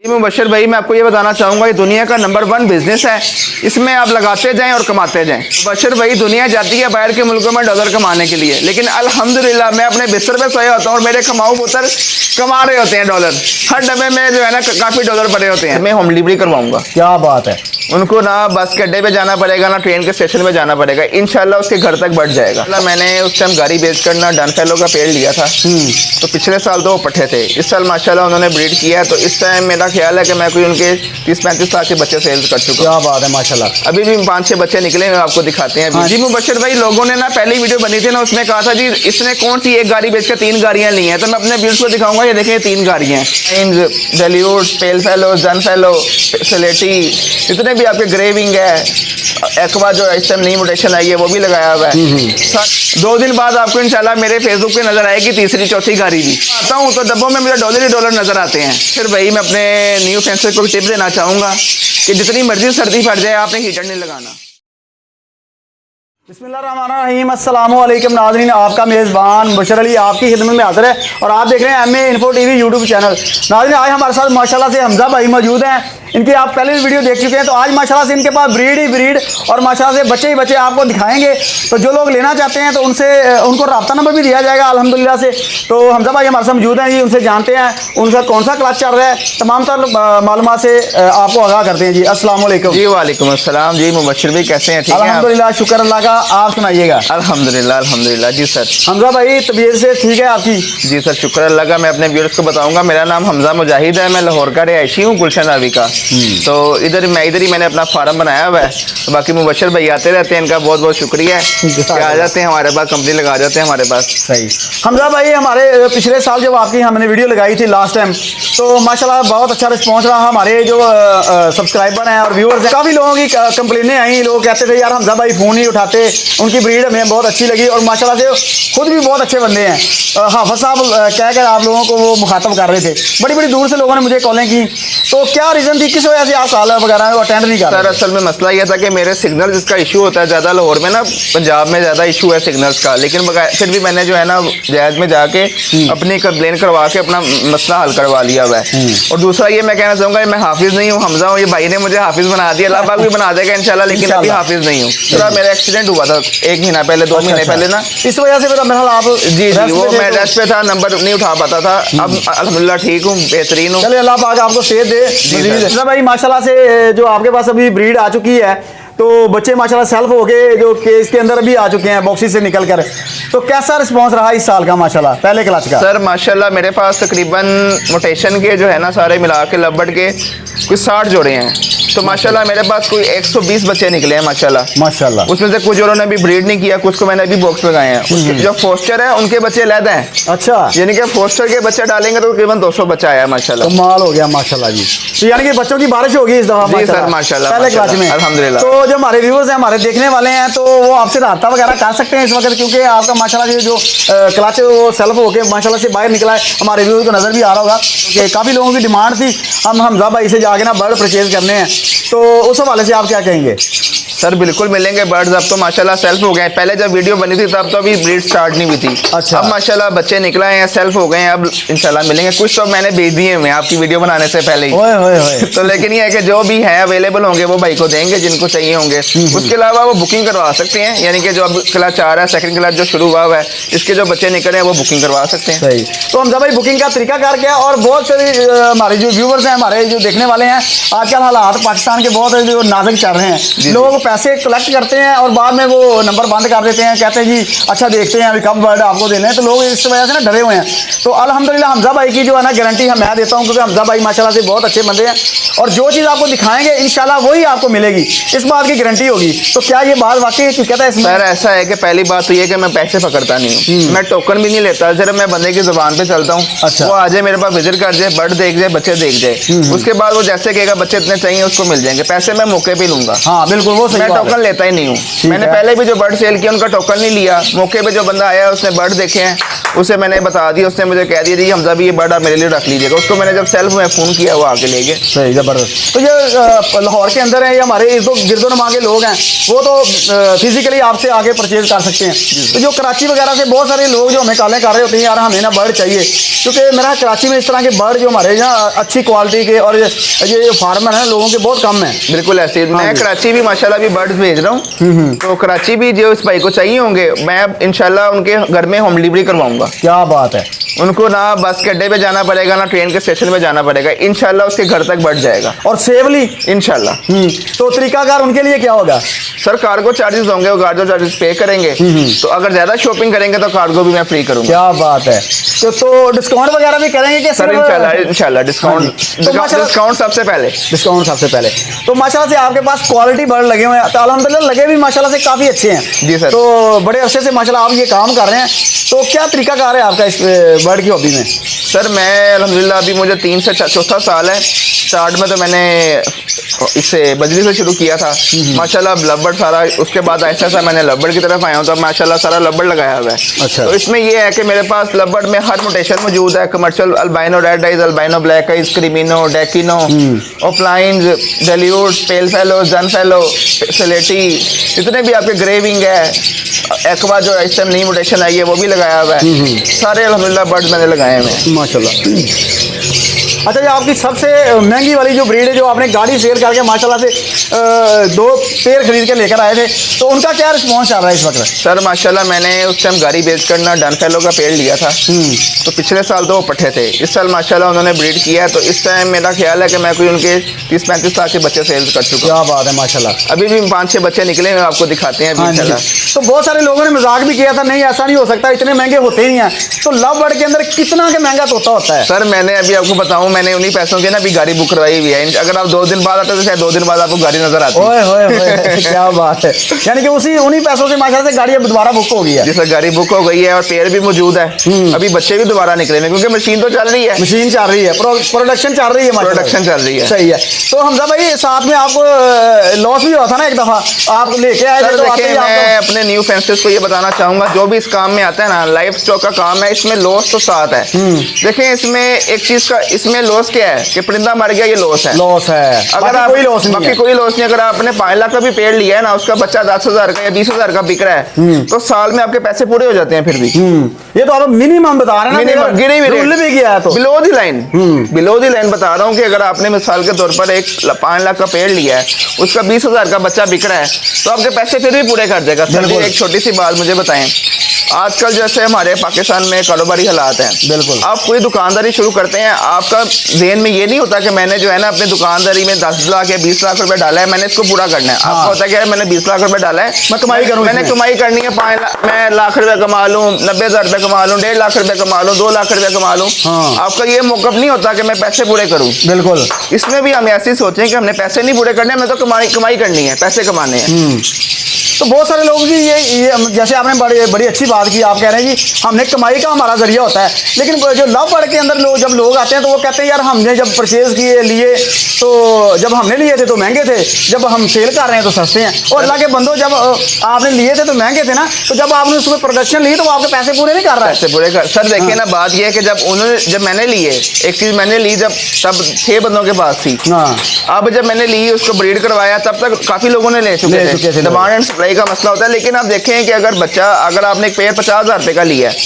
मुबशर भाई, मैं आपको ये बताना चाहूँगा, ये दुनिया का नंबर 1 बिजनेस है। इसमें आप लगाते जाएं और कमाते जाएं। मुबशर भाई, दुनिया जाती है बाहर के मुल्कों में डॉलर कमाने के लिए, लेकिन अल्हम्दुलिल्लाह मैं अपने बिस्तर पे सोया होता हूँ और मेरे कमाऊ पुत्र कमा रहे होते हैं डॉलर। हर डब्बे में जो है ना काफ़ी डॉलर पड़े होते हैं। मैं होम डिलीवरी करवाऊँगा। क्या बात है। उनको ना बस के अड्डे पे जाना पड़ेगा, ना ट्रेन के स्टेशन पे जाना पड़ेगा। इंशाल्लाह उसके घर तक बढ़ जाएगा। मैंने उस टाइम गाड़ी बेचकर ना डन फेलो का पेड़ लिया था, तो पिछले साल तो वो पट्टे थे। इस साल माशाल्लाह उन्होंने ब्रीड किया है, तो इस टाइम मेरा ख्याल है कि मैं कोई उनके 30-35 लाख के बच्चे सेल्स कर चुका हूँ। क्या बात है माशाल्लाह। अभी भी 5-6 बच्चे निकले हैं, आपको दिखाते हैं। हाँ जी मुबशर भाई, लोगों ने ना पहली वीडियो बनी थी ना, उसमें कहा था जी इसने कौन सी एक गाड़ी बेचकर 3 गाड़ियाँ ली हैं। तो मैं अपने व्यूअर्स को दिखाऊंगा, ये देखें 3 गाड़ियाँ हैं। डेल्यूट, पेल फेलो, जन फेलो, सेलेटी, जितने भी आपके ग्रेविंग है, एक्वा जो इस टाइम नई मोटेशन आई है वो भी लगाया हुआ है। 2 दिन बाद आपको इंशाल्लाह मेरे फेसबुक पे नजर आएगी तीसरी चौथी गाड़ी भी। आता हूँ तो डब्बों में मुझे डॉलर ही डॉलर नजर आते हैं। फिर भाई मैं अपने न्यू फेंसर को टिप देना चाहूँगा कि जितनी मर्जी सर्दी पड़ जाए आपने हीटर नहीं लगाना। बिस्मिल्लाहिर्रहमानिर्रहीम, अस्सलामु अलैकुम नाज़रीन, आपका मेज़बान मुबशर अली आपकी खिदमत में हाजिर है और आप देख रहे हैं MA info TV YouTube channel. नाज़रीन, आज हमारे साथ माशाल्लाह से हमजा भाई मौजूद हैं। इनकी आप पहले भी वीडियो देख चुके हैं, तो आज माशाल्लाह से इनके पास ब्रीड ही ब्रीड और माशाल्लाह से बच्चे ही बच्चे आपको दिखाएंगे। तो जो लोग लेना चाहते हैं तो उनको रब्ता नंबर भी दिया जाएगा अल्हम्दुलिल्लाह से। तो हमजा भाई हमारे साथ मौजूद हैं जी, उनसे जानते हैं उनका कौन सा क्लास चल रहा है, तमाम तर मालूमात से आपको आगाह करते हैं जी। अस्सलाम वालेकुम। जी वालेकुम अस्सलाम। जी मुबशर भाई कैसे हैं? ठीक है अल्हम्दुलिल्लाह, शुक्र अल्लाह का। आप सुनाइएगा। अल्हम्दुलिल्लाह अल्हम्दुलिल्लाह। जी सर। हमजा भाई तबीयत से ठीक है आपकी? जी सर, शुक्र अल्लाह का। मैं अपने व्यूअर्स को बताऊंगा, मेरा नाम हमजा मुजाहिद है, मैं लाहौर का रिहायशी हूँ, गुलशन रावी का। तो इधर ही मैंने अपना फार्म बनाया हुआ है। तो बाकी मुबशर भाई आते रहते हैं, इनका बहुत बहुत शुक्रिया है। आ जाते हैं हमारे पास, कंपनी लगा जाते हैं हमारे पास। सही। हमजा भाई, हमारे पिछले साल जब आपकी हमने वीडियो लगाई थी लास्ट टाइम, तो माशाल्लाह बहुत अच्छा रिस्पॉन्स रहा। हमारे जो सब्सक्राइबर हैं और व्यूअर्स हैं, काफ़ी लोगों की कंप्लेनें आई। लोग कहते थे यार हमजा भाई फ़ोन नहीं उठाते, उनकी ब्रीड हमें बहुत अच्छी लगी और माशाल्लाह से खुद भी बहुत अच्छे बंदे हैं। हाफिज साहब कह कर आप लोगों को वो मुखातब कर रहे थे, बड़ी बड़ी दूर से लोगों ने मुझे कॉलें की। तो क्या रीज़न थी, किस वजह से आप कॉल वगैरह अटेंड नहीं कर रहे? सर असल में मसला यह था कि मेरे सिग्नल जिसका इशू होता है ज़्यादा लाहौर में ना, पंजाब में ज़्यादा इशू है सिग्नल्स का, लेकिन फिर भी मैंने जो है ना जायज़ में जाके अपनी कंप्लेन करवा के अपना मसला हल करवा लिया हुआ है। और दूसरा ये मैं कहना चाहूँगा, मैं हाफिज़ नहीं हूँ, हमजा हूँ, ये भाई ने मुझे हाफिज़ बना दिया, अल्लाह पाक भी बना देगा इंशाल्लाह, लेकिन अभी हाफिज़ नहीं हूँ। थोड़ा मेरा एक्सीडेंट हुआ था 1 महीना पहले, 2 महीने पहले ना, इस वजह से मेरा आप जी वो मैं रेस्ट पे था, नंबर नहीं उठा पाता था। अब अल्हम्दुलिल्लाह ठीक हूँ, बेहतरीन हूँ। चलिए अल्लाह पाक आपको सेहत दे। भाई माशाल्लाह से जो आपके पास अभी ब्रीड आ चुकी है, तो बच्चे माशाल्लाह सेल्फ हो गए जो केस के अंदर अभी आ चुके हैं बॉक्सेस से निकल कर। तो कैसा रिस्पांस रहा इस साल का माशाल्लाह पहले क्लास का? सर माशाल्लाह मेरे पास तकरीबन मोटेशन के जो है ना सारे मिला के लबड़ के कुछ 60 जोड़े हैं। तो माशाल्लाह मेरे पास कोई 120 बच्चे निकले हैं माशाल्लाह। उसमें से कुछ जोड़ों ने भी ब्रीड नहीं किया, कुछ को मैंने अभी बॉक्स लगाए हैं। उसके जो फोस्टर है उनके बच्चे अलग हैं। अच्छा, यानी कि फोस्टर के बच्चे डालेंगे तो तकरीबन 200 बच्चा आया माशाल्लाह। कमाल हो गया माशाल्लाह जी। तो यानी कि बच्चों की बारिश होगी इस दफा? जी सर माशाल्लाह, पहले क्लास में अल्हम्दुलिल्लाह। तो जो हमारे व्यूअर्स हैं, हमारे देखने वाले हैं, तो वो आपसे राब्ता वगैरह कर सकते हैं इस वक्त, क्योंकि आपका माशाल्लाह से जो क्लच वो सेल्फ होके माशाल्लाह से बाहर निकला है। हमारे व्यूअर्स को नज़र भी आ रहा होगा कि काफ़ी लोगों की डिमांड थी हम हमजा भाई से जाके ना बर्ड परचेज करने हैं। तो उस हवाले से आप क्या कहेंगे? सर बिल्कुल मिलेंगे बर्ड्स, अब तो माशाल्लाह सेल्फ हो गए। पहले जब वीडियो बनी थी तब तो अभी ब्रीड स्टार्ट नहीं हुई थी। अच्छा। अब माशाल्लाह बच्चे निकला हैं, सेल्फ हो गए हैं, अब इंशाल्लाह मिलेंगे। कुछ तो मैंने भेज दिए हुए आपकी वीडियो बनाने से पहले ही। ओए। तो लेकिन ये है कि जो भी है अवेलेबल होंगे वो भाई को देंगे जिनको चाहिए होंगे। उसके अलावा वो बुकिंग करवा सकते हैं, यानी कि जो अब क्लास 4 है, सेकंड क्लास जो शुरू हुआ है, इसके जो बच्चे निकले हैं वो बुकिंग करवा सकते हैं। सही। तो हमजा भाई बुकिंग का तरीका कार क्या? और बहुत सारे हमारे जो व्यूवर्स हैं, हमारे जो देखने वाले हैं, आजकल हालात पाकिस्तान के बहुत जो नाजुक चल रहे हैं, लोग पैसे कलेक्ट करते हैं और बाद में वो नंबर बंद कर देते हैं, कहते हैं जी अच्छा देखते हैं अभी कब बर्ड आपको देने हैं। तो लोग इस वजह से ना डरे हुए हैं। तो अल्हम्दुलिल्लाह हमजा भाई की जो है ना गारंटी मैं देता हूँ, क्योंकि हमजा भाई माशाल्लाह से बहुत अच्छे बंदे हैं और जो चीज़ आपको दिखाएंगे इंशाल्लाह वही आपको मिलेगी, इस बात की गारंटी होगी। तो क्या ये बात वाकई हकीकत है इसमें? सर ऐसा है कि पहली बात तो ये कि मैं पैसे पकड़ता नहीं हूँ, मैं टोकन भी नहीं लेता। सिर्फ मैं बंदे की जुबान पे चलता हूँ। अच्छा। वो आ जाए मेरे पास विजिट कर जाए, बर्ड देख जाए, बच्चे देख जाए, उसके बाद वो जैसे कहेगा बच्चे इतने चाहिए उसको मिल जाएंगे। पैसे मैं मौके पे लूंगा। हाँ बिल्कुल, वो मैं टोकन लेता ही नहीं हूँ। मैंने पहले भी जो बर्ड सेल किया उनका टोकन नहीं लिया। मौके पे जो बंदा आया उसने बर्ड देखे हैं, उसे मैंने बता दिया, उसने मुझे कह दिया जी हमजा भी ये बर्ड आप मेरे लिए रख लीजिएगा। उसको मैंने जब सेल्फ में फ़ोन किया वो आके ले गए। सही, ज़बरदस्त। तो ये लाहौर के अंदर है, ये हमारे गिरदोनमा के लोग हैं, वो तो फिजिकली आपसे आगे परचेज कर सकते हैं। तो जो कराची वगैरह से बहुत सारे लोग जो हमें कॉलें कर रहे होते हैं यार हमें ना बर्ड चाहिए, क्योंकि मेरा कराची में इस तरह के बर्ड जो हमारे यहाँ अच्छी क्वालिटी के और ये फार्मर हैं लोगों के बहुत कम है। बिल्कुल ऐसे मैं कराची भी माशाल्लाह भी बर्ड्स भेज रहा हूँ। तो कराची भी जो इस भाई को चाहिए होंगे मैं इंशाल्लाह उनके घर में होम डिलीवरी करवाऊंगा। क्या बात है। उनको ना बस के अड्डे पे जाना पड़ेगा ना ट्रेन के स्टेशन पे जाना पड़ेगा, इंशाल्लाह उसके घर तक बढ़ जाएगा और सेवली इंशाल्लाह। तो तरीकाकार उनके लिए क्या होगा? सर कार्गो चार्जेस होंगे, वो कार्गो चार्जेस पे करेंगे। तो अगर ज्यादा शॉपिंग करेंगे तो कार्गो भी मैं फ्री करूंगा। क्या बात है। तो डिस्काउंट वगैरह भी करेंगे कि सर इंशाल्लाह डिस्काउंट सबसे पहले डिस्काउंट सबसे पहले। तो माशाल्लाह से आपके पास क्वालिटी बर्ड लगे हुए हैं, तो अल्हम्दुलिल्लाह लगे भी माशाल्लाह से काफ़ी अच्छे हैं। जी सर। तो बड़े अरसे से माशाल्लाह आप ये काम कर रहे हैं, तो क्या तरीकाकार है आपका इस बर्ड की हॉबी में? सर मैं अल्हम्दुलिल्लाह अभी मुझे 3 से 4 साल है। स्टार्ट में तो मैंने इससे बजरी से शुरू किया था माशाल्लाह, लवबर्ड सारा, उसके बाद ऐसा सा मैंने लवबर्ड की तरफ आया हूँ, तो माशाल्लाह सारा लवबर्ड लगाया हुआ है। अच्छा। तो इसमें ये है कि मेरे पास लवबर्ड में हर म्यूटेशन मौजूद है। Commercial albino red eyes, albino black eyes, creamino, डेकिनो, opalines, dilute, pale fallow, dun fallow, slaty, जितने भी आपके ग्रेविंग है, एक्वा जो इस टाइम नई म्यूटेशन आई है वो भी लगाया हुआ है। सारे अल्हम्दुलिल्लाह बर्ड्स मैंने लगाए हुए हैं माशाल्लाह। अच्छा, ये आपकी सबसे महंगी वाली जो ब्रीड है जो आपने गाड़ी सेल करके माशाल्लाह से 2 पेड़ खरीद के लेकर आए थे, तो उनका क्या रिस्पॉन्स चल रहा है इस वक्त? सर माशाल्लाह मैंने उस टाइम गाड़ी बेच कर ना डन फेलो का पेड़ लिया था। तो पिछले साल तो वो पट्टे थे, इस साल माशाल्लाह उन्होंने ब्रीड किया है। तो इस टाइम मेरा ख्याल है कि मैं कोई उनके 30-35 लाख के बच्चे सेल्स कर चुका हूँ। क्या बात है माशाल्लाह। अभी भी 5-6 बच्चे निकले हुए आपको दिखाते हैं इंशाल्लाह। तो बहुत सारे लोगों ने मजाक भी किया था, नहीं ऐसा नहीं हो सकता, इतने महंगे होते ही हैं। तो लव बर्ड के अंदर कितना के महंगा तोता होता है? सर मैंने अभी आपको बताऊं, मैंने उन्हीं पैसों के ना भी गाड़ी बुक करवाई हुई है। अगर आप 2 दिन बाद आते तो शायद 2 दिन बाद आपको गाड़ी नजर आती है। ओए होए होए क्या बात है। यानी कि उन्हीं पैसों से माशाल्लाह से गाड़ी अब दोबारा बुक हो गई है। जी सर, गाड़ी बुक हो गई है और पेड़ भी मौजूद है। अभी बच्चे भी दोबारा निकले हैं क्योंकि मशीन तो चल रही है, मशीन चल रही है, प्रोडक्शन चल रही है, प्रोडक्शन चल रही है। सही है। तो हमजा भाई साथ में आपको लॉस भी हुआ था ना एक दफा, आप लेके आए थे? तो मैं अपने न्यू फेंसेस को ये बताना चाहूंगा, जो भी इस काम में आता है ना, लाइफ स्टॉक का काम है, इसमें लॉस तो साथ है। देखिए इसमें एक चीज का इसमें लॉस क्या है कि परिंदा मर गया, ये लॉस है। लॉस है, अगर आप कोई लॉस नहीं, बाकी कोई लॉस नहीं। अगर आपने 5 लाख का भी पेड़ लिया है ना, उसका बच्चा 10,000 का या 20,000 का बिक रहा है, तो साल में आपके पैसे पूरे हो जाते हैं फिर भी। ये तो आप मिनिमम बता रहे हैं ना, मिनिमम भी गया है तो बिलो दी लाइन बता रहा हूँ कि अगर आपने मिसाल के तौर पर एक 5 लाख का पेड़ लिया है, उसका 20,000 का बच्चा बिक रहा है, तो आपके पैसे फिर भी पूरे कर देगा। सर जी एक छोटी सी बात मुझे बताएं, आजकल जैसे हमारे पाकिस्तान में कारोबारी हालात हैं, बिल्कुल आप कोई दुकानदारी शुरू करते हैं, आपका ज़हन में ये नहीं होता कि मैंने जो है ना अपने दुकानदारी में 10 लाख या 20 लाख रुपए डाला है, मैंने इसको पूरा करना है। आपको होता है कि मैंने 20 लाख रुपए डाला है, मैं कमाई करूँ, मैंने कमाई करनी है, 5 लाख मैं लाख रुपए कमा लूँ, 90,000 रुपए कमा लूँ, 1.5 लाख रुपए कमा लूँ, 2 लाख रुपए कमा लूँ। आपका ये मौका नहीं होता कि मैं पैसे पूरे करूँ। बिल्कुल, इसमें भी हम ऐसे ही सोचें कि हमने पैसे नहीं पूरे करने, हमें तो कमाई करनी है, पैसे कमाने हैं। तो बहुत सारे लोग भी ये जैसे आपने बड़ी अच्छी बात की, आप कह रहे हैं जी हमने कमाई का हमारा जरिया होता है, लेकिन जो लव बर्ड के अंदर जब लोग आते हैं तो वो कहते हैं यार हमने जब परचेज किए लिए तो जब हमने लिए थे तो महंगे थे, जब हम सेल कर रहे हैं तो सस्ते हैं। और अल्लाह के बंदो जब आपने लिए थे तो महंगे थे ना, तो जब आपने उसमें प्रोडक्शन ली तो वो आपके पैसे पूरे नहीं कर रहा है। पैसे पूरे कर सर देखिए ना, बात यह है कि जब मैंने लिए एक चीज़ मैंने ली जब तब 6 बंदों के पास थी। अब जब मैंने ली उसको ब्रीड करवाया तब तक काफ़ी लोगों ने ले चुके थे। डिमांड एंड सप्लाई का मसला होता है। लेकिन आप देखें कि अगर आपने एक पेड़ 50,000 रुपए का लिया है,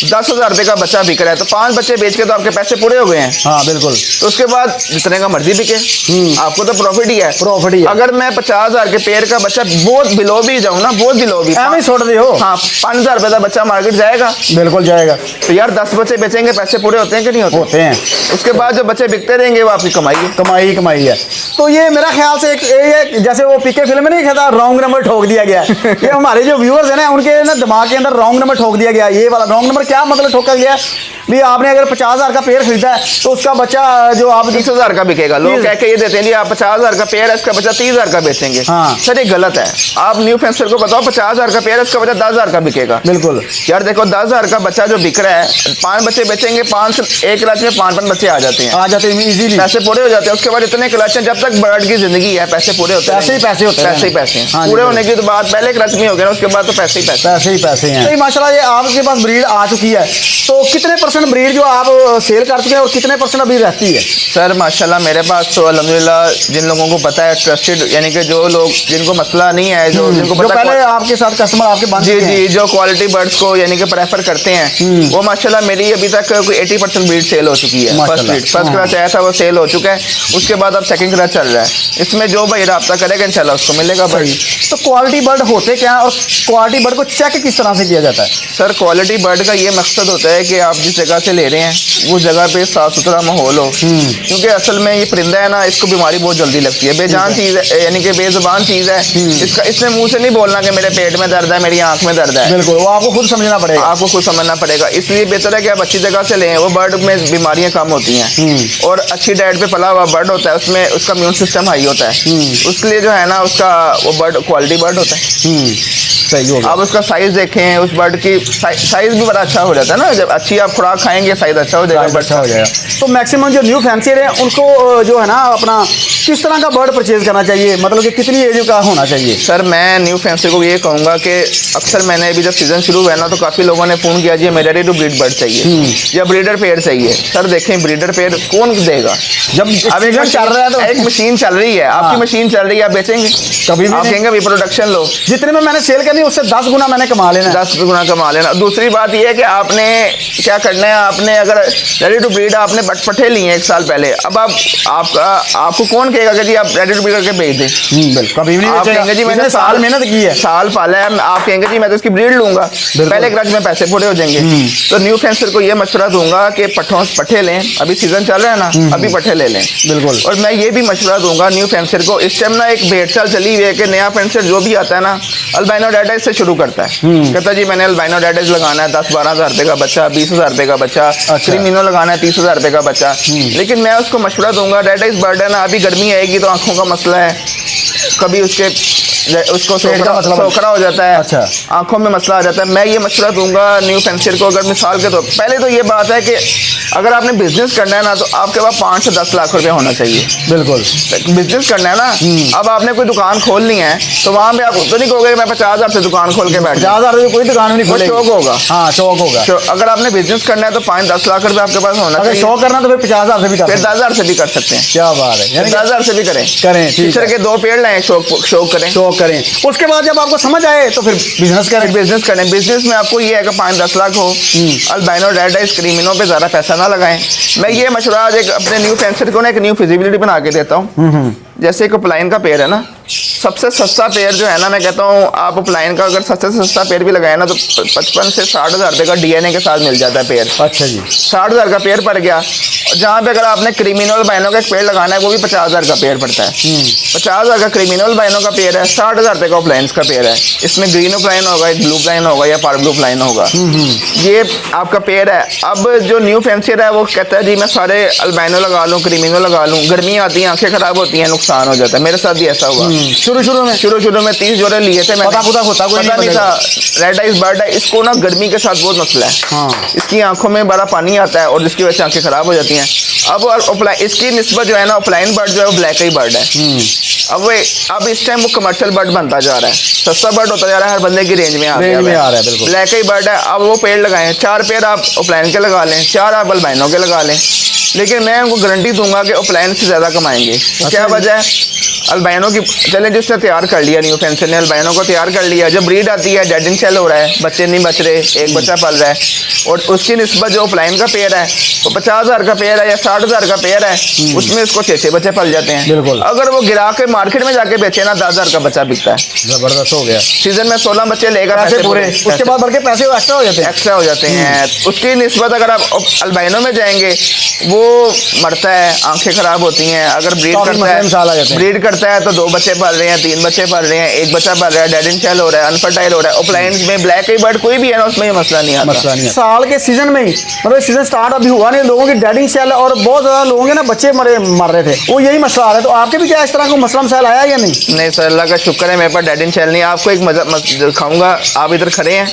10,000 रुपए का बच्चा बिक रहा है, तो 5 बच्चे बेच के तो आपके पैसे पूरे हो गए हैं। हाँ बिल्कुल। तो उसके बाद जितने का मर्जी बिके आपको तो प्रॉफिट ही है। अगर मैं 50,000 के पेड़ का बच्चा बहुत बिलो भी जाऊँ ना, बहुत बिलो भी छोड़ दे हो, हाँ 5,000 रुपए का बच्चा मार्केट जाएगा, बिल्कुल जाएगा। तो यार 10 बच्चे बेचेंगे, पैसे पूरे होते हैं कि नहीं होते हैं। उसके बाद जो बच्चे बिकते रहेंगे वो आपकी कमाई है। तो ये मेरा ख्याल से एक जैसे वो पीके फिल्म में नहीं कहता रॉन्ग नंबर ठोक दिया गया ये हमारे जो व्यूअर्स हैं ना उनके ना दिमाग के अंदर रॉन्ग नंबर ठोक दिया गया। ये वाला रॉन्ग नंबर क्या मतलब ठोका गया? भी आपने अगर 50,000 का पेयर खरीदा है तो उसका बच्चा जो आप 30,000 का बिकेगा। लोग 30,000 कह के ये देते हैं जी आप 50,000 का पेयर है, इसका बच्चा 30,000 का बेचेंगे। हाँ। सर ये गलत है। आप न्यू फेंसर को बताओ 50,000 का पेयर है, इसका बच्चा 10,000 का बिकेगा। बिल्कुल यार देखो 10,000 का बच्चा जो बिक रहा है, 5 बच्चे बेचेंगे, 5 एक क्लच में 5 बच्चे आ जाते हैं, आ जाते हैं इजीली, पैसे पूरे हो जाते हैं। उसके बाद इतने क्लच हैं, जब तक बर्ड की जिंदगी है पैसे पूरे होते हैं। पैसे ही पैसे होते हैं, पैसे ही पैसे हैं। हाँ जी, पूरे बिल्कुल। होने की तो बात पहले क्लच में हो गया ना, उसके बाद तो पैसे ही पैसे। पैसे ही पैसे हैं। तो माशाल्लाह ये आपके पास ब्रीड आ चुकी है, तो कितने % ब्रीड जो आप सेल कर चुके हैं और कितने % अभी रहती है? सर माशाल्लाह मेरे पास तो अल्हम्दुलिल्लाह जिन लोगों को पता है, ट्रस्टेड, यानी कि जो लोग जिनको मसला नहीं है, जो जिनको जो पता पहले आपके साथ कस्टमर आपके बन जी चुके हैं। जी, जो क्वालिटी बर्ड्स को यानी कि प्रेफर करते हैं, वो माशाल्लाह मेरी अभी तक कोई 80% ब्रीड सेल हो चुकी है। फर्स्ट माशाल्लाह। ब्रीड फर्स्ट क्लास आया था वो सेल हो चुका है। उसके बाद अब सेकंड क्लास चल रहा है। इसमें जो भाई रब्ता करेगा इंशाल्लाह उसको मिलेगा बर्ड। तो क्वालिटी बर्ड होते क्या है और क्वालिटी बर्ड को चेक किस तरह से किया जाता है? सर क्वालिटी बर्ड का ये मकसद होता है कि आप जिस जगह से ले रहे हैं उस जगह पे साफ सुथरा माहौल हो, क्योंकि असल में ये परिंदा है ना, इसको बीमारी बहुत जल्दी लगती है। बेजान चीज़ है, यानी कि बेजुबान चीज़ है। इसका इसने मुंह से नहीं बोलना कि मेरे पेट में दर्द है, मेरी आंख में दर्द है। बिल्कुल, वो आपको खुद समझना पड़ेगा। आपको खुद समझना पड़ेगा। इसलिए बेहतर है कि आप अच्छी जगह से लें। वो बर्ड में बीमारियां कम होती हैं और अच्छी डाइट पे पला हुआ बर्ड होता है, उसमें उसका इम्यून सिस्टम हाई होता है। उसके लिए जो है ना उसका वो बर्ड क्वालिटी बर्ड होता है। सही हो गया। आप उसका साइज देखें, उस बर्ड की साइज भी बड़ा अच्छा हो जाता है ना। जब अच्छी आप खुराक खाएंगे साइज अच्छा हो जाएगा, अच्छा हो जाएगा। तो मैक्सिमम जो न्यू फैंसियर है उनको जो है ना अपना किस तरह का बर्ड परचेज करना चाहिए, मतलब कि कितनी एज का होना चाहिए? सर मैं न्यू फैंसी को ये कहूँगा कि अक्सर मैंने अभी जब सीजन शुरू हुआ ना तो काफ़ी लोगों ने फ़ोन किया जी हमें रेडी टू ब्रीड बर्ड चाहिए या ब्रीडर पेयर चाहिए। सर देखें ब्रीडर पेयर कौन देगा जब अब एक चल रहा है तो एक मशीन चल रही है, आपकी मशीन चल रही है, आप बेचेंगे कभी भी आप नहीं। कहेंगे अभी प्रोडक्शन लो, जितने में मैंने सेल करनी है उससे 10 गुना मैंने कमा लेना है। 10 गुना कमा लेना। दूसरी बात यह है कि आपने क्या करना है, आपने अगर रेडी टू ब्रीड आपने पट्ठे लिए हैं 1 साल पहले, अब आपको कौन कहेगा कि जी आप रेडी टू ब्रीड करके बेच दें? बिल्कुल, कभी भी नहीं आप बेचेगा। कहेंगे जी मैंने इसने साल मेहनत की है, साल पाला है, आप कहेंगे जी मैं तो इसकी ब्रीड लूंगा, पहले क्रच में पैसे पूरे हो जाएंगे। तो न्यू फेंसर को ये मशवरा दूंगा कि पट्ठे लें, अभी सीजन चल रहा है ना, अभी पट्ठे ले लें। बिल्कुल। और मैं ये भी मशवरा दूंगा न्यू फेंसर को, इस टाइम ना एक भेड़चाल चली हुई है कि नया फेंसर जो भी आता है ना अल्बाइनो डेटाइज से शुरू करता है। कहता जी मैंने अल्बाइनो डेटाइज लगाना है, 10-12 हज़ार रुपये का बच्चा, 20,000 रुपये का बच्चा, क्रीमिनो लगाना है 30,000 रुपये का बच्चा। लेकिन मैं उसको मशवरा दूंगा, डेटाइज बर्ड है ना, अभी गर्मी आएगी तो आंखों का मसला है, कभी उसको सोखरा हो जाता है, अच्छा। आंखों में मसला आ जाता है। मैं ये मशवरा दूंगा न्यू फेंसर को, अगर मिसाल के तो पहले तो ये बात है कि अगर आपने बिजनेस करना है ना तो आपके पास 5 से 10 लाख रुपया होना चाहिए। बिल्कुल, बिजनेस करना है ना, अब आपने कोई दुकान खोलनी है तो वहां पे आप तो नहीं कहोगे मैं 50,000 से दुकान खोल के बैठ 50,000 कोई दुकान नहीं खोलेगी, शौक होगा। हाँ शौक होगा। तो अगर आपने बिजनेस करना है तो 5-10 लाख रुपए आपके पास होना अगर चाहिए। शौक करना तो फिर 50,000 से भी कर फिर सकते हैं। 10,000 से भी कर सकते हैं। क्या बात है, यानी 10,000 से भी करें ठीक टीचर है। के 2 पेड़ लाएं, शौक करें, शौक करें, उसके बाद जब आपको समझ आए तो फिर बिजनेस करें। बिजनेस करें। बिजनेस में आपको ये है कि 5-10 लाख हो, अल्बाइनो डेटाइज क्रीमिनो पे ज़्यादा पैसा ना लगाएं। मैं ये मशवरा आज एक अपने न्यू फेंसर को ना एक न्यू फिजिबिलिटी बना के देता हूँ। जैसे एक अपलाइन का पेड़ है ना, सबसे सस्ता पेड़ जो है ना, मैं कहता हूँ आप अपलाइन का अगर सबसे सस्ता पेड़ भी लगाए ना तो 55 से 60,000 रुपये का डीएनए के साथ मिल जाता है पेड़। अच्छा जी, 60,000 का पेड़ पड़ गया। जहाँ पे अगर आपने क्रिमिनल बाइनो का एक पेड़ लगाना है वो भी 50,000 का पेड़ पड़ता है। 50,000 का क्रिमिनल बाइनो का पेड़ है, 60,000 रुपये का ऑफलाइंस का पेड़ है। इसमें ग्रीन ऑफलाइन होगा, एक ब्लू प्लाइन होगा या पार ब्लू प्लाइन होगा। ये आपका पेड़ है। अब जो न्यू फेंसियर है वो कहता है जी मैं सारे अल्बाइनो लगा लूँ, क्रिमिनो लगा लूँ, गर्मी आती है, आंखें खराब होती हैं, नुकसान हो जाता है। मेरे साथ भी ऐसा हुआ। शुरू में 30 जोड़े लिए थे, पता होता कोई नहीं था। रेड आइज बर्ड है, इसको ना गर्मी के साथ बहुत मसला है। हाँ। इसकी आंखों में बड़ा पानी आता है और जिसकी वजह से आंखें खराब हो जाती हैं। अब इसकी निस्बत जो है ना ऑफलाइन बर्ड जो है वो ब्लैक आई बर्ड है। अब इस टाइम वो कमर्शियल बर्ड बनता जा रहा है, सस्ता बर्ड होता जा रहा है, हर बंदे की रेंज में आ रहा है। बिल्कुल ब्लैक आई बर्ड है। अब वो पेड़ लगाए, 4 पेड़ आप ऑफलाइन के लगा लें, 4 आप अल्बाइनो के लगा लें, लेकिन मैं उनको गारंटी दूंगा कि ऑफलाइन से ज़्यादा कमाएंगे। क्या वजह है? अल्बाइनो की चले जिसने तैयार कर लिया, न्यू फेंसर ने अल्बाइनो को तैयार कर लिया। जब ब्रीड आती है डेड इन सेल हो रहा है, बच्चे नहीं बच रहे, एक बच्चा पल रहा है, और उसकी निस्बत जो ऑफलाइन का पेयर है वो 50,000 का पेयर है या 60,000 का पेयर है, उसमें उसको 6 बच्चे पल जाते हैं। बिल्कुल। अगर वो गिरा के मार्केट में जाके बेचे ना 10,000 का बच्चा बिकता है। जबरदस्त हो गया। सीजन में 16 बच्चे लेकर पैसे पूरे, उसके बाद बल्कि पैसे एक्स्ट्रा हो जाते हैं। उसकी निस्बत अगर आप अल्बाइनो में जाएंगे वो मरता है, आंखें खराब होती हैं। अगर ब्रीड काफी करता मसले मसाइल आ जाते है, हैं। ब्रीड करता है तो 2 बच्चे पल रहे हैं, 3 बच्चे पल रहे हैं, 1 बच्चा पल रहा है, डेड इन शेल हो रहा है, अनफर्टाइल हो रहा है। ऑफलाइन में ब्लैक आई बर्ड कोई भी है ना, उसमें ये मसला नहीं आता। मसला नहीं है। साल के सीजन में ही मतलब सीजन स्टार्ट अभी हुआ नहीं, लोगों की डेडिंग सेल और बहुत ज्यादा लोगों के ना बच्चे मर रहे थे, वो यही मसला आ रहा है। तो आपके भी क्या इस तरह का मसला मसाइल आया या नहीं? नहीं सर, अल्लाह का शुक्र है मेरे पास डेड इन शेल नहीं है। आपको एक मजा दिखाऊंगा, आप इधर खड़े हैं,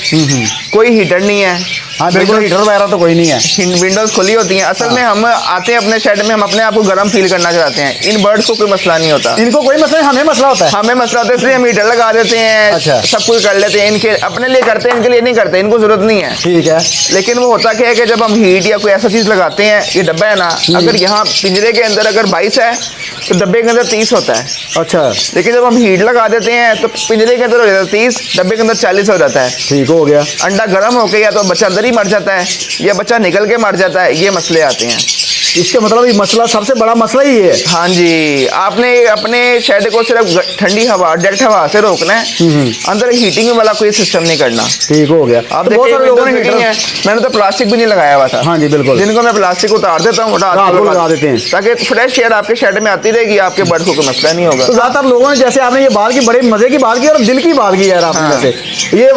कोई हीटर नहीं है। हाँ बिल्कुल, हीटर वगैरह तो कोई नहीं है। विंडोज खुली होती हैं। असल में हम आते हैं अपने शेड में, हम अपने आप को गर्म फील करना चाहते हैं। इन बर्ड्स को कोई मसला नहीं होता। इनको कोई मसला नहीं, हमें मसला होता है। हमें मसला होता है, इसलिए हम हीटर लगा देते हैं। अच्छा। सब कुछ कर लेते हैं, इनके अपने लिए करते हैं, इनके लिए नहीं करते, इनको जरूरत नहीं है। ठीक है। लेकिन वो होता क्या है कि जब हम हीट या कोई ऐसा चीज लगाते हैं, ये डब्बा है ना, अगर यहाँ पिंजरे के अंदर अगर 22 है तो डब्बे के अंदर 30 होता है। अच्छा, लेकिन जब हम हीट लगा देते हैं तो पिंजरे के अंदर हो जाता है 30, डब्बे के अंदर 40 हो जाता है। ठीक हो गया। अंडा गर्म होकर या तो बच्चा अंदर ही मर जाता है या बच्चा निकल के मर जाता है, ये मसले आते हैं। इसका मतलब ये मसला, सबसे बड़ा मसला ही है। हाँ जी, आपने अपने शेड को सिर्फ ठंडी हवा, डायरेक्ट हवा से रोकना है, अंदर हीटिंग वाला कोई सिस्टम नहीं करना। ठीक हो गया। आप तो बहुत सारे लोगों ने देखिए हीटर, है, मैंने तो प्लास्टिक भी नहीं लगाया हुआ था। हाँ जी बिल्कुल, जिनको मैं प्लास्टिक उतार देता हूँ, रात को लगा देते हैं ताकि फ्रेश एयर आपके शेड में आती रहेगी, आपके बर्ड को कोई मसला नहीं होगा। तो ज्यादातर लोगों ने, जैसे आपने ये बात की, बड़े मजे की बात की और दिल की बात की यार आपने। हाँ। जैसे ये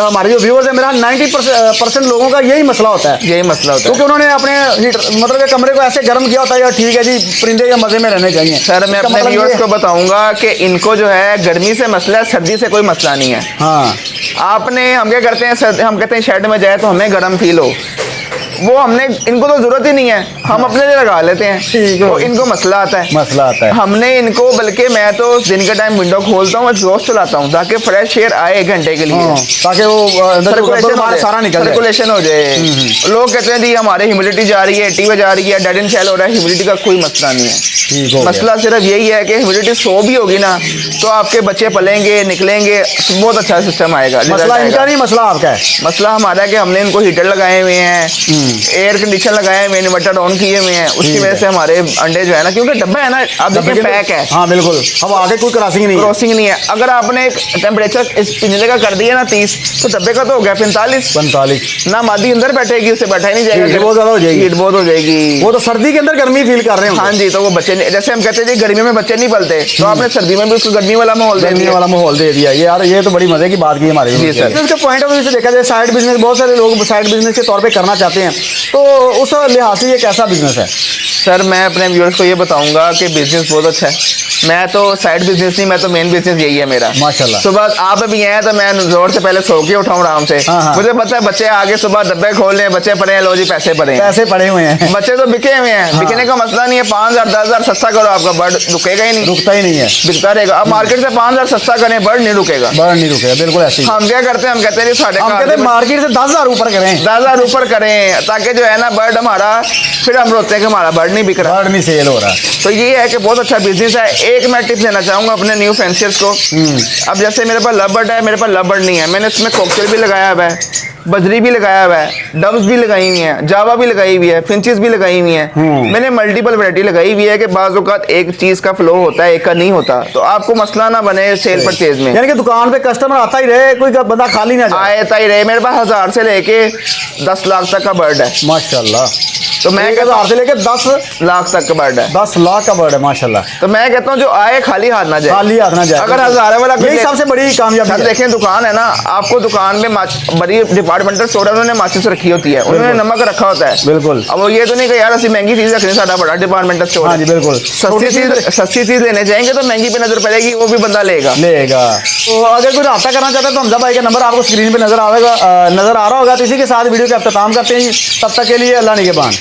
हमारे जो व्यूअर्स है, मेरा 90% लोगों का यही मसला होता है, यही मसला होता क्योंकि है। उन्होंने अपने हीटर मतलब के कमरे को ऐसे गर्म किया होता है, यार ठीक है जी, परिंदे के मजे में रहने चाहिए। सर मैं इसका अपने मतलब व्यूअर्स ये- को बताऊंगा कि इनको जो है गर्मी से मसला है, सर्दी से कोई मसला नहीं है। हाँ आपने, हम क्या करते हैं, हम कहते हैं शेड में जाए तो हमें गर्म फील हो, वो हमने, इनको तो जरूरत ही नहीं है, हम अपने लिए लगा लेते हैं। ठीक है। तो इनको मसला आता है, मसला आता है। हमने इनको, बल्कि मैं तो दिन के टाइम विंडो खोलता हूँ, एग्जॉस्ट चलाता हूँ ताकि फ्रेश एयर आए 1 घंटे के लिए, हाँ, ताकि वो अंदर जो गब्बर बाहर सारा निकल जाए। सर्कुलेशन हो जाए। लोग कहते हैं जी हमारे ह्यूमिडिटी जा रही है, 80 पे जा रही है, डेड एंड शेल हो रहा है। ह्यूमिडिटी का कोई मसला नहीं है। ठीक हो गया। मसला सिर्फ यही है कि ह्यूमिडिटी 100 भी होगी ना तो आपके बच्चे पलेंगे, निकलेंगे, बहुत अच्छा सिस्टम आएगा। मसला रिजल्ट इनका आएगा। नहीं, मसला आपका है। मसला हमारा है कि हमने इनको हीटर लगाए हुए हैं, एयर कंडीशन लगाए हुए हैं, इन्वर्टर ऑन किए हुए हैं, उसकी वजह से हमारे अंडे जो है ना, क्योंकि डब्बा है ना, आप देखिए पैक है, हाँ बिल्कुल, अब आगे कोई क्रॉसिंग नहीं है। क्रॉसिंग नहीं है। अगर आपने एक टेम्परेचर इस पिंजरे का कर दिया ना 30, तो डब्बे का तो हो गया 45। 45 ना मादी अंदर बैठेगी, उससे बैठा ही नहीं जाएगा, हीट बहुत ज्यादा हो जाएगी। हीट बहुत हो जाएगी। वो तो सर्दी के अंदर गर्मी फील कर रहे हैं। हाँ जी, तो वो बच्चे नहीं, जैसे हम कहते हैं जी गर्मियों में बच्चे नहीं पलते, तो आपने सर्दी में भी उसको गर्मी वाला माहौल दे गर्मी दिया। वाला माहौल दे दिया। ये यार, ये तो बड़ी मजे की बात की हमारे। जी सर। इसके पॉइंट ऑफ व्यू से देखा जाए, साइड बिजनेस, बहुत सारे लोग साइड बिजनेस के तौर पे करना चाहते हैं, तो उस लिहाज से ये कैसा बिजनेस है? सर मैं अपने व्यूअर्स को ये बताऊंगा कि बिजनेस बहुत अच्छा है। मैं तो साइड बिजनेस नहीं, मैं तो मेन बिजनेस यही है मेरा। माशाल्लाह। सुबह आप भी हैं तो मैं जोर से पहले सो के उठाऊं आराम से। हाँ, हाँ। मुझे पता है बच्चे आगे सुबह डब्बे खोल लें, बच्चे पड़े हैं, लो जी पैसे पड़े हैं। पैसे पड़े हुए हैं, बच्चे तो बिके हुए हैं, बिकने का मसला नहीं है। 5,000 10,000 सस्ता करो, आपका बर्ड रुकेगा ही नहीं, रुकता ही नहीं है। बिकता रहेगा। अब मार्केट से 5,000 सस्ता करें, बर्ड नहीं रुकेगा। बर्ड नहीं रुकेगा, बिल्कुल ऐसे ही। हम क्या करते हैं, हम कहते हैं जी साढ़े हम कहते हैं मार्केट से 10,000 ऊपर करें, 10,000 ऊपर करें, ताकि जो है ना बर्ड हमारा, फिर हम रोते हैं कि हमारा बर्ड नहीं बिक रहा। बर्ड नहीं सेल हो रहा। तो ये है कि बहुत अच्छा बिजनेस है। एक मैं टिप देना चाहूंगा अपने न्यू फैंसियर्स को। अब जैसे मेरे पास लव बर्ड है, मेरे पास लव बर्ड नहीं है, मैंने इसमें कॉकटेल भी लगाया हुआ है, बजरी भी लगाया हुआ है, डव्स भी लगाई हुई हैं, जावा भी लगाई हुई है, फिंचेस भी लगाई हुई हैं। मैंने मल्टीपल वैरायटी लगाई हुई है कि बाज़ औक़ात एक चीज़ का फ्लो होता है, एक का नहीं होता, तो आपको मसला ना बने सेल परचेज में। यानी कि दुकान पे कस्टमर आता ही रहे, कोई बंदा खाली ना जाए। आता ही रहे। मेरे पास 1,000 से लेके 10 लाख तक का बर्ड है। माशाल्लाह। तो मैं 1,000 से लेके 10 लाख तक का बर्ड है। 10 लाख का बर्ड है माशाल्लाह। तो मैं कहता हूँ जो आए खाली हाथ ना जाए, खाली हाथ ना जाए। अगर 1,000 वाला यही सबसे बड़ी कामयाबी सर है। देखें, दुकान है ना, आपको दुकान में बड़ी डिपार्टमेंटल स्टोर है, उन्होंने माचिस रखी होती है, उन्होंने नमक रखा होता है। बिल्कुल। अब वो ये तो नहीं कि यार असली महंगी चीज रखनी, सारा बड़ा डिपार्टमेंटल स्टोर हाँ है। जी बिल्कुल। सस्ती चीज लेने जाएंगे तो महंगी पे नजर पड़ेगी, वो भी बंदा लेगा। तो अगर कोई रब्ता करना चाहता है तो हमजा भाई का नंबर आपको स्क्रीन पे नजर आ रहा होगा तो इसी के साथ वीडियो का अख्ताम करते हैं। तब तक के लिए अल्लाह निगहबान।